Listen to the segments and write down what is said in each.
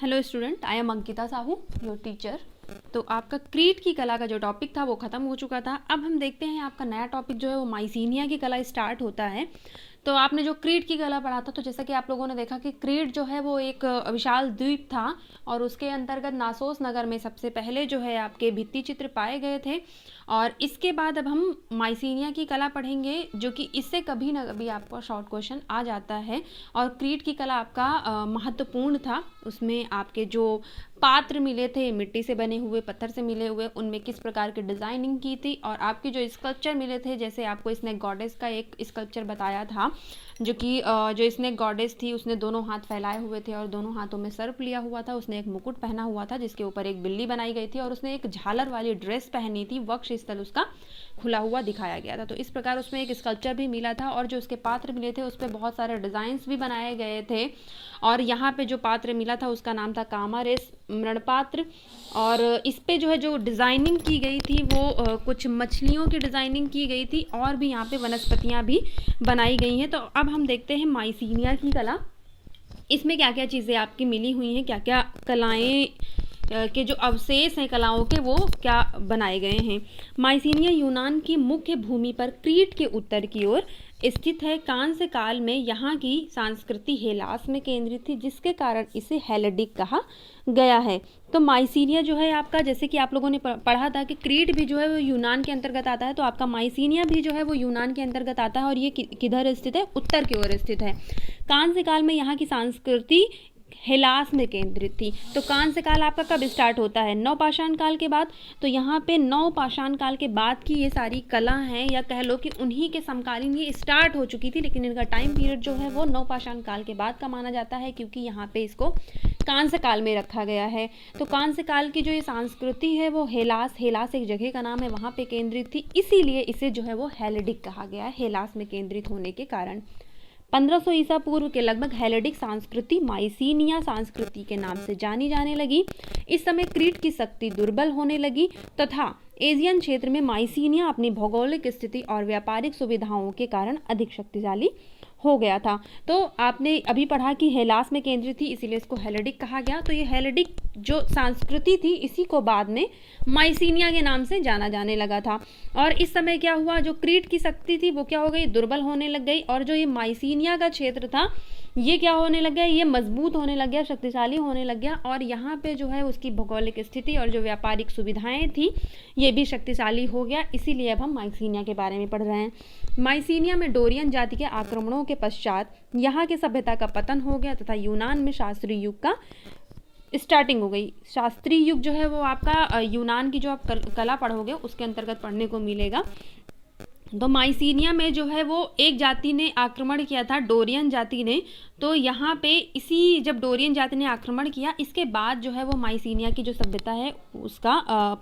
Hello student, I am Ankita Sahu, your teacher. तो आपका क्रीट की कला का जो टॉपिक था वो ख़त्म हो चुका था। अब हम देखते हैं आपका नया टॉपिक जो है वो माइसीनिया की कला स्टार्ट होता है। तो आपने जो क्रीट की कला पढ़ा था, तो जैसा कि आप लोगों ने देखा कि क्रीट जो है वो एक विशाल द्वीप था और उसके अंतर्गत नासोस नगर में सबसे पहले जो है आपके भित्ति चित्र पाए गए थे। और इसके बाद अब हम माइसीनिया की कला पढ़ेंगे, जो कि इससे कभी ना कभी आपका शॉर्ट क्वेश्चन आ जाता है। और क्रीट की कला आपका महत्वपूर्ण था। उसमें आपके जो पात्र मिले थे मिट्टी से बने हुए, पत्थर से मिले हुए, उनमें किस प्रकार की डिज़ाइनिंग की थी। और आपके जो स्कल्पचर मिले थे, जैसे आपको इसने गॉडेस का एक स्कल्पचर बताया था, जो कि जो इसने गॉडेस थी उसने दोनों हाथ फैलाए हुए थे और दोनों हाथों में सर्प लिया हुआ था। उसने एक मुकुट पहना हुआ था जिसके ऊपर एक बिल्ली बनाई गई थी और उसने एक झालर वाली ड्रेस पहनी थी। वक्ष स्थल उसका खुला हुआ दिखाया गया था। तो इस प्रकार उसमें एक स्कल्पचर भी मिला था और जो उसके पात्र मिले थे उस पर बहुत सारे डिज़ाइंस भी बनाए गए थे। और यहाँ पे जो पात्र मिला था उसका नाम था कामारेस मृणपात्र। और इस पे जो है जो डिज़ाइनिंग की गई थी वो कुछ मछलियों की डिज़ाइनिंग की गई थी और भी यहाँ पे वनस्पतियाँ भी बनाई गई हैं। तो अब हम देखते हैं माइसीनिया की कला। इसमें क्या क्या चीज़ें आपकी मिली हुई हैं, क्या क्या कलाएँ के जो अवशेष हैं कलाओं के वो क्या बनाए गए हैं। माइसीनिया यूनान की मुख्य भूमि पर क्रीट के उत्तर की ओर स्थित है। कांस्य काल में यहाँ की संस्कृति हेलास में केंद्रित थी, जिसके कारण इसे हेलेडिक कहा गया है। तो माइसीनिया जो है आपका, जैसे कि आप लोगों ने पढ़ा था कि क्रीट भी जो है वो यूनान के अंतर्गत आता है, तो आपका माइसीनिया भी जो है वो यूनान के अंतर्गत आता है। और ये किधर स्थित है? उत्तर की ओर स्थित है। कांस्य काल में यहाँ की संस्कृति हेलास में केंद्रित थी। तो कांस्य काल आपका कब स्टार्ट होता है? नवपाषाण काल के बाद। तो यहाँ पे नवपाषाण काल के बाद की ये सारी कला हैं, या कह लो कि उन्हीं के समकालीन ये स्टार्ट हो चुकी थी, लेकिन इनका टाइम पीरियड जो है वो नवपाषाण काल के बाद का माना जाता है, क्योंकि यहाँ पे इसको कांस्य काल में रखा गया है। तो कांस्य काल की जो ये संस्कृति है वो हेलास एक जगह का नाम है, वहाँ पे केंद्रित थी, इसीलिए इसे जो है वो हेलेडिक कहा गया है, हेलास में केंद्रित होने के कारण। 1500 ईसा पूर्व के लगभग हेलेडिक संस्कृति माइसीनिया संस्कृति के नाम से जानी जाने लगी। इस समय क्रीट की शक्ति दुर्बल होने लगी तथा एशियन क्षेत्र में माइसीनिया अपनी भौगोलिक स्थिति और व्यापारिक सुविधाओं के कारण अधिक शक्तिशाली हो गया था। तो आपने अभी पढ़ा कि हेलास में केंद्रित थी, इसीलिए इसको हेलेडिक कहा गया। तो ये हेलेडिक जो संस्कृति थी इसी को बाद में माइसीनिया के नाम से जाना जाने लगा था। और इस समय क्या हुआ, जो क्रीट की शक्ति थी वो क्या हो गई? दुर्बल होने लग गई। और जो ये माइसीनिया का क्षेत्र था ये क्या होने लग गया? ये मजबूत होने लग गया, शक्तिशाली होने लग गया। और यहाँ पे जो है उसकी भौगोलिक स्थिति और जो व्यापारिक सुविधाएं थी ये भी शक्तिशाली हो गया। इसीलिए अब हम माइसीनिया के बारे में पढ़ रहे हैं। माइसीनिया में डोरियन जाति के आक्रमणों के पश्चात यहाँ के सभ्यता का पतन हो गया तथा यूनान में शास्त्रीय युग का स्टार्टिंग हो गई। शास्त्रीय युग जो है वो आपका यूनान की जो आप कला पढ़ोगे उसके अंतर्गत पढ़ने को मिलेगा। तो माइसीनिया में जो है वो एक जाति ने आक्रमण किया था, डोरियन जाति ने। तो यहाँ पे इसी जब डोरियन जाति ने आक्रमण किया, इसके बाद जो है वो माइसीनिया की जो सभ्यता है उसका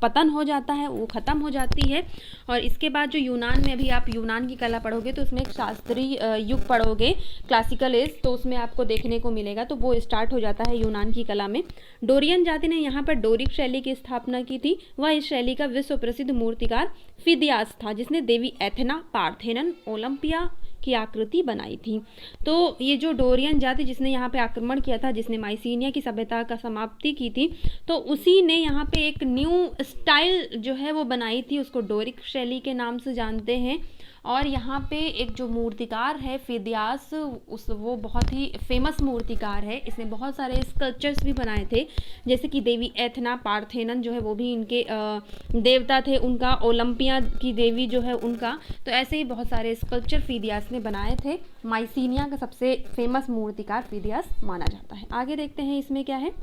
पतन हो जाता है, वो ख़त्म हो जाती है। और इसके बाद जो यूनान में, अभी आप यूनान की कला पढ़ोगे तो उसमें एक शास्त्रीय युग पढ़ोगे, क्लासिकल एज, तो उसमें आपको देखने को मिलेगा। तो वो स्टार्ट हो जाता है यूनान की कला में। डोरियन जाति ने यहाँ पर डोरिक शैली की स्थापना की थी। वह इस शैली का विश्व प्रसिद्ध मूर्तिकार फिदियास था, जिसने देवी एथेना, पार्थेनन, ओलंपिया की आकृति बनाई थी। तो ये जो डोरियन जाति जिसने यहाँ पे आक्रमण किया था, जिसने माइसीनिया की सभ्यता का समाप्ति की थी, तो उसी ने यहाँ पे एक न्यू स्टाइल जो है वो बनाई थी, उसको डोरिक शैली के नाम से जानते हैं। और यहाँ पे एक जो मूर्तिकार है फिदियास, वो बहुत ही फेमस मूर्तिकार है। इसने बहुत सारे स्कल्पचर्स भी बनाए थे, जैसे कि देवी एथना, पार्थेनन जो है वो भी इनके देवता थे उनका, ओलंपिया की देवी जो है उनका। तो ऐसे ही बहुत सारे स्कल्पचर फिदियास ने बनाए थे। माइसीनिया का सबसे फेमस मूर्तिकार फिदियास माना जाता है। आगे देखते हैं इसमें क्या है।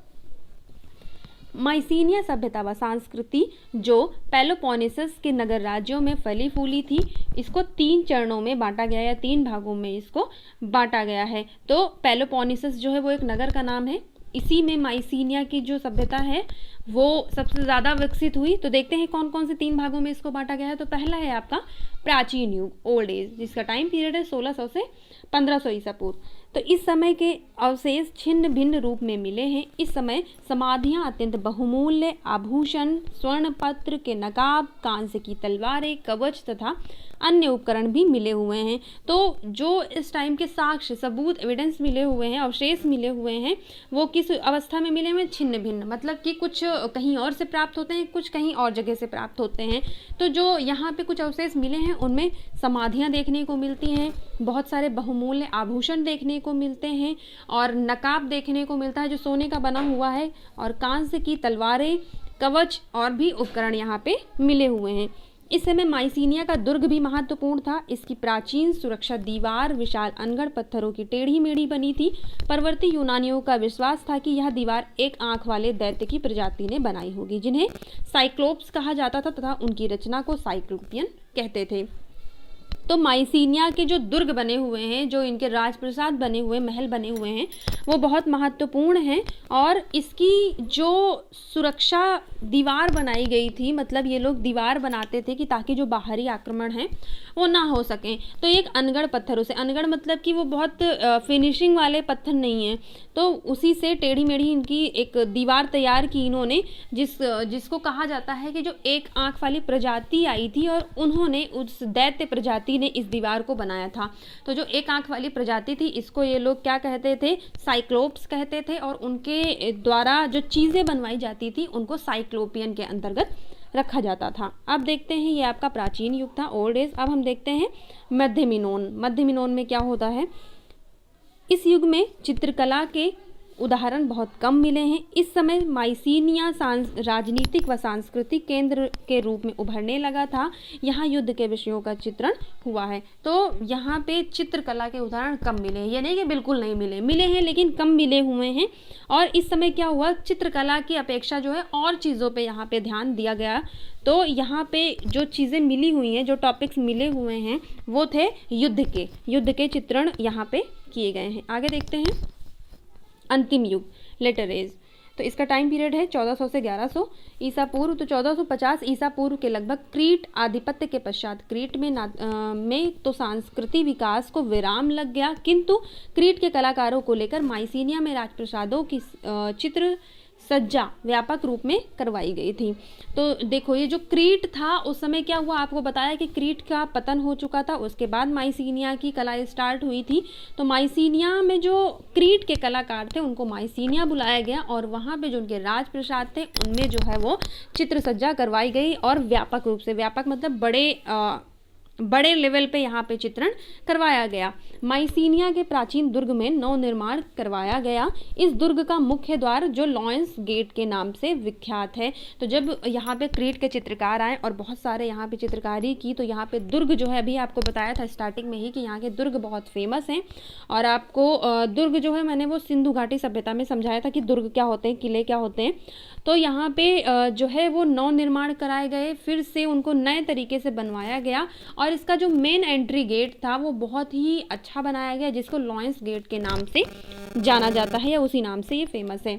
माइसीनिया सभ्यता व संस्कृति जो पेलोपोनेसस के नगर राज्यों में फली फूली थी, इसको 3 चरणों में बांटा गया, या 3 भागों में इसको बांटा गया है। तो पेलोपोनेसस जो है वो एक नगर का नाम है। इसी में माइसीनिया की जो सभ्यता है वो सबसे ज़्यादा विकसित हुई। तो देखते हैं कौन कौन से 3 भागों में इसको बांटा गया है। तो पहला है आपका प्राचीन युग, ओल्ड एज, जिसका टाइम पीरियड है 1600 से 1500 ईसा पूर्व। तो इस समय के अवशेष छिन्न भिन्न रूप में मिले हैं। इस समय समाधियां अत्यंत बहुमूल्य आभूषण, स्वर्ण पत्र के नकाब, कांस्य की तलवारें, कवच तथा अन्य उपकरण भी मिले हुए हैं। तो जो इस टाइम के साक्ष्य, सबूत, एविडेंस मिले हुए हैं, अवशेष मिले हुए हैं, वो किस अवस्था में मिले हुए? छिन्न भिन्न, मतलब कि कुछ कहीं और से प्राप्त होते हैं, कुछ कहीं और जगह से प्राप्त होते हैं। तो जो यहाँ पे कुछ अवशेष मिले हैं उनमें समाधियाँ देखने को मिलती हैं, बहुत सारे बहुमूल्य आभूषण देखने को मिलते हैं और नकाब देखने को मिलता है जो सोने का बना हुआ है, और कांस्य की तलवारें, कवच और भी उपकरण यहाँ पे मिले हुए हैं। इस समय माइसीनिया का दुर्ग भी महत्वपूर्ण था। इसकी प्राचीन सुरक्षा दीवार विशाल अनगढ़ पत्थरों की टेढ़ी मेढ़ी बनी थी। परवर्ती यूनानियों का विश्वास था कि यह दीवार एक आंख वाले दैत्य की प्रजाति ने बनाई होगी, जिन्हें साइक्लोप्स कहा जाता था तथा उनकी रचना को साइक्लोपियन कहते थे। तो माइसीनिया के जो दुर्ग बने हुए हैं, जो इनके राजप्रासाद बने हुए, महल बने हुए हैं, वो बहुत महत्वपूर्ण हैं। और इसकी जो सुरक्षा दीवार बनाई गई थी, मतलब ये लोग दीवार बनाते थे कि ताकि जो बाहरी आक्रमण हैं वो ना हो सकें। तो एक अनगढ़ पत्थरों से, अनगढ़ मतलब कि वो बहुत फिनिशिंग वाले पत्थर नहीं हैं, तो उसी से टेढ़ी मेढ़ी इनकी एक दीवार तैयार की इन्होंने, जिसको कहा जाता है कि जो एक आंख वाली प्रजाति आई थी और उन्होंने, उस दैत्य प्रजाति ने इस दीवार को बनाया था। तो जो एक आंख वाली प्रजाति थी, इसको ये लोग क्या कहते थे? साइक्लोप्स कहते थे। और उनके द्वारा जो चीज़ें बनवाई जाती थी उनको साइक्लोपियन के अंतर्गत रखा जाता था। अब देखते हैं, ये आपका प्राचीन युग था, ओल्ड एज। अब हम देखते हैं मध्य मिनोन। मध्य मिनोन में क्या होता है? इस युग में चित्रकला के उदाहरण बहुत कम मिले हैं। इस समय माइसीनिया राजनीतिक व सांस्कृतिक केंद्र के रूप में उभरने लगा था। यहाँ युद्ध के विषयों का चित्रण हुआ है। तो यहाँ पे चित्रकला के उदाहरण कम मिले हैं, ये नहीं कि बिल्कुल नहीं मिले, मिले हैं लेकिन कम मिले हुए हैं। और इस समय क्या हुआ? चित्रकला की अपेक्षा जो है और चीज़ों पे यहाँ पे ध्यान दिया गया। तो यहाँ पे जो चीज़ें मिली हुई हैं, जो टॉपिक्स मिले हुए हैं, वो थे युद्ध के चित्रण यहाँ पे किए गए हैं। आगे देखते हैं अंतिम युग, लेटर एज। तो इसका टाइम पीरियड है 1400 से 1100 ईसा पूर्व। तो 1450 ईसा पूर्व के लगभग क्रीट आधिपत्य के पश्चात क्रीट में तो सांस्कृतिक विकास को विराम लग गया, किंतु क्रीट के कलाकारों को लेकर माइसीनिया में राजप्रसादों की चित्र सज्जा व्यापक रूप में करवाई गई थी। तो देखो, ये जो क्रीट था उस समय क्या हुआ, आपको बताया कि क्रीट का पतन हो चुका था, उसके बाद माइसीनिया की कला स्टार्ट हुई थी। तो माइसीनिया में जो क्रीट के कलाकार थे उनको माइसीनिया बुलाया गया और वहाँ पे जो उनके राजप्रसाद थे उनमें जो है वो चित्र सज्जा करवाई गई और व्यापक रूप से, व्यापक मतलब बड़े लेवल पे यहाँ पे चित्रण करवाया गया। माइसीनिया के प्राचीन दुर्ग में नवनिर्माण करवाया गया। इस दुर्ग का मुख्य द्वार जो लॉयंस गेट के नाम से विख्यात है। तो जब यहाँ पे क्रीट के चित्रकार आए और बहुत सारे यहाँ पे चित्रकारी की, तो यहाँ पे दुर्ग जो है, अभी आपको बताया था स्टार्टिंग में ही कि यहाँ के दुर्ग बहुत फेमस हैं। और आपको दुर्ग जो है, मैंने वो सिंधु घाटी सभ्यता में समझाया था कि दुर्ग क्या होते हैं, किले क्या होते हैं। तो यहाँ पे जो है वो नव निर्माण कराए गए, फिर से उनको नए तरीके से बनवाया गया। और इसका जो मेन एंट्री गेट था वो बहुत ही अच्छा बनाया गया, जिसको लॉयंस गेट के नाम से जाना जाता है, या उसी नाम से ये फेमस है।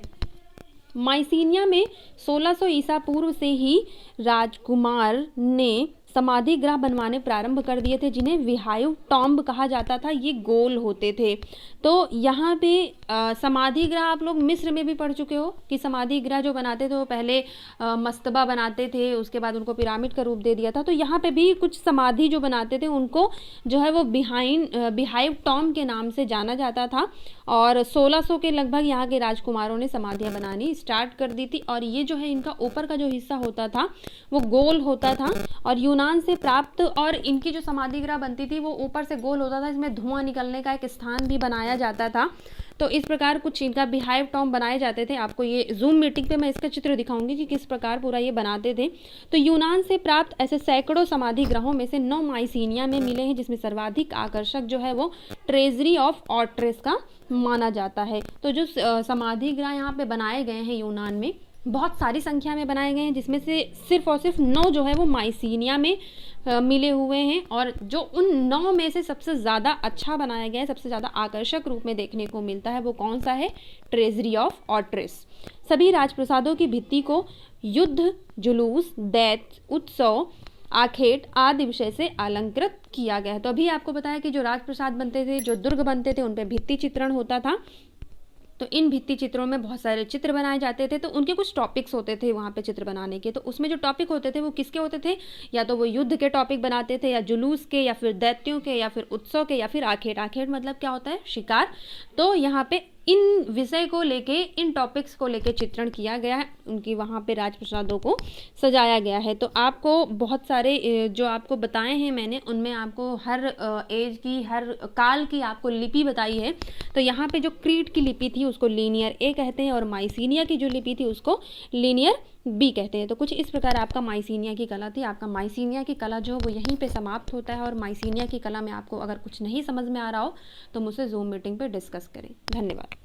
माइसीनिया में 1600 ईसा पूर्व से ही राजकुमार ने समाधि गृह बनवाने प्रारंभ कर दिए थे, जिन्हें विहाइव टॉम्ब कहा जाता था। ये गोल होते थे। तो यहाँ पे समाधि गृह आप लोग मिस्र में भी पढ़ चुके हो कि समाधि गृह जो बनाते थे वो पहले मस्तबा बनाते थे, उसके बाद उनको पिरामिड का रूप दे दिया था। तो यहाँ पे भी कुछ समाधि जो बनाते थे उनको जो है वो विहाइव टॉम्ब के नाम से जाना जाता था। और 1600 के लगभग यहाँ के राजकुमारों ने समाधियाँ बनानी स्टार्ट कर दी थी। और ये जो है इनका ऊपर का जो हिस्सा होता था वो गोल होता था, और यूनान से प्राप्त, और इनकी जो समाधि गृह बनती थी वो ऊपर से गोल होता था, इसमें धुआं निकलने का एक स्थान भी बनाया जाता था। तो इस प्रकार कुछ इनका बिहाइव टॉम्ब बनाए जाते थे। आपको ये जूम मीटिंग पे मैं इसका चित्र दिखाऊंगी कि किस प्रकार पूरा ये बनाते थे। तो यूनान से प्राप्त ऐसे सैकड़ों समाधि ग्रहों में से 9 माइसीनिया में मिले हैं, जिसमें सर्वाधिक आकर्षक जो है वो ट्रेजरी ऑफ ऑट्रेस का माना जाता है। तो जो समाधि गृह यहाँ पे बनाए गए हैं यूनान में, बहुत सारी संख्या में बनाए गए हैं, जिसमें से सिर्फ और सिर्फ 9 जो है वो माइसीनिया में मिले हुए हैं। और जो उन 9 में से सबसे ज़्यादा अच्छा बनाया गया है, सबसे ज़्यादा आकर्षक रूप में देखने को मिलता है, वो कौन सा है? Treasury of Atreus. सभी राजप्रसादों की भित्ति को युद्ध, जुलूस, दैत्य, उत्सव, आखेट आदि विषय से अलंकृत किया गया है। तो अभी आपको बताया कि जो राजप्रसाद बनते थे, जो दुर्ग बनते थे, उन पे भित्ति चित्रण होता था। तो इन भित्ति चित्रों में बहुत सारे चित्र बनाए जाते थे। तो उनके कुछ टॉपिक्स होते थे वहाँ पे चित्र बनाने के। तो उसमें जो टॉपिक होते थे वो किसके होते थे, या तो वो युद्ध के टॉपिक बनाते थे, या जुलूस के, या फिर दैत्यों के, या फिर उत्सव के, या फिर आखेट। आखेट मतलब क्या होता है, शिकार। तो यहाँ पे इन विषय को लेके, इन टॉपिक्स को लेके चित्रण किया गया है, उनकी वहाँ पे राजप्रसादों को सजाया गया है। तो आपको बहुत सारे जो आपको बताए हैं मैंने, उनमें आपको हर एज की, हर काल की आपको लिपि बताई है। तो यहाँ पे जो क्रीट की लिपि थी उसको लीनियर ए कहते हैं, और माइसीनिया की जो लिपि थी उसको लीनियर बी कहते हैं। तो कुछ इस प्रकार आपका माइसीनिया की कला थी। आपका माइसीनिया की कला जो है वो यहीं पे समाप्त होता है। और माइसीनिया की कला में आपको अगर कुछ नहीं समझ में आ रहा हो तो मुझसे जूम मीटिंग पे डिस्कस करें। धन्यवाद।